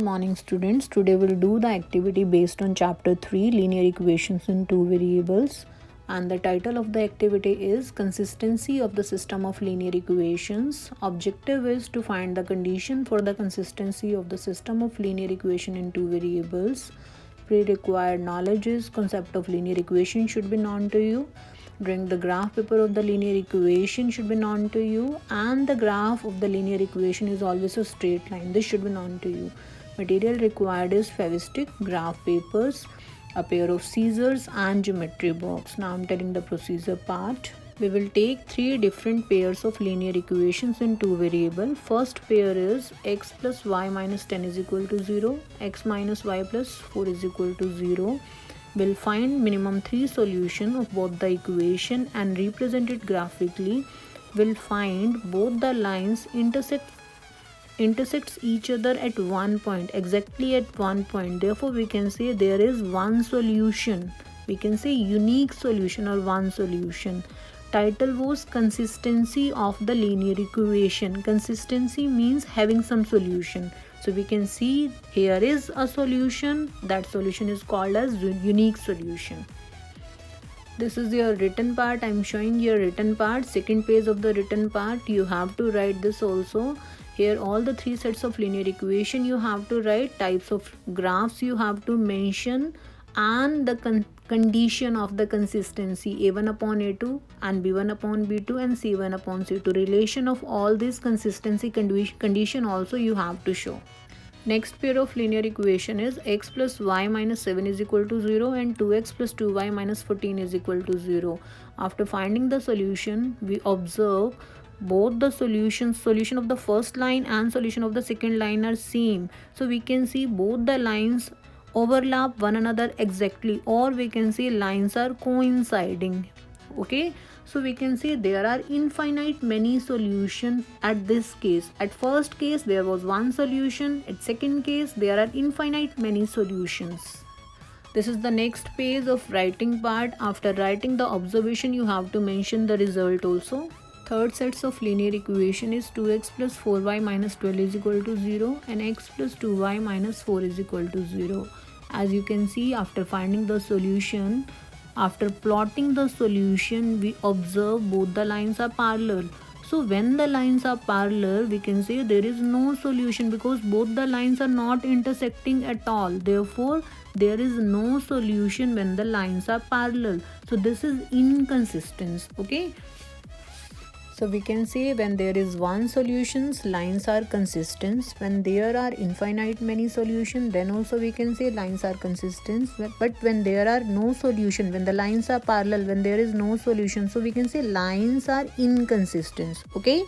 morning students. Today we'll do the activity based on chapter 3 linear equations in two variables, and the title of the activity is consistency of the system of linear equations. Objective is to find the condition for the consistency of the system of linear equation in two variables. Pre-required knowledge is concept of linear equation should be known to you. Drawing the graph paper of the linear equation should be known to you, and the graph of the linear equation is always a straight line. This should be known to you. Material required is fevistick, graph papers, a pair of scissors and geometry box. Now I'm telling the procedure part. We will take three different pairs of linear equations in two variables. First pair is x plus y minus 10 is equal to 0, x minus y plus 4 is equal to 0. We'll find minimum 3 solution of both the equation and represent it graphically. We'll find both the lines intersects each other at one point, exactly at one point. Therefore we can say there is one solution. We can say unique solution or one solution. Title was consistency of the linear equation. Consistency means having some solution. So we can see here is a solution. That solution is called as unique solution. This is your written part. I am showing your written part. Second page of the written part. You have to write this also. Here all the three sets of linear equation you have to write. Types of graphs you have to mention, and the condition of the consistency a1 upon a2 and b1 upon b2 and c1 upon c2. Relation of all these consistency condition also you have to show. Next pair of linear equation is x plus y minus 7 is equal to 0 and 2x plus 2y minus 14 is equal to 0. After finding the solution, we observe both the solution of the first line and solution of the second line are same. So we can see both the lines overlap one another exactly, or we can say lines are coinciding. Okay, so we can say there are infinite many solutions at this case. At first case there was one solution, at second case there are infinite many solutions. This is the next page of writing part. After writing the observation you have to mention the result also. Third sets of linear equation is 2x plus 4y minus 12 is equal to 0 and x plus 2y minus 4 is equal to 0. As you can see, after finding the solution, after plotting the solution, we observe both the lines are parallel. So when the lines are parallel, we can say there is no solution because both the lines are not intersecting at all. Therefore, there is no solution when the lines are parallel. So this is inconsistent. Okay. So we can say when there is one solution, lines are consistent. When there are infinite many solutions, then also we can say lines are consistent. But when there are no solution, when the lines are parallel, when there is no solution, so we can say lines are inconsistent. Okay.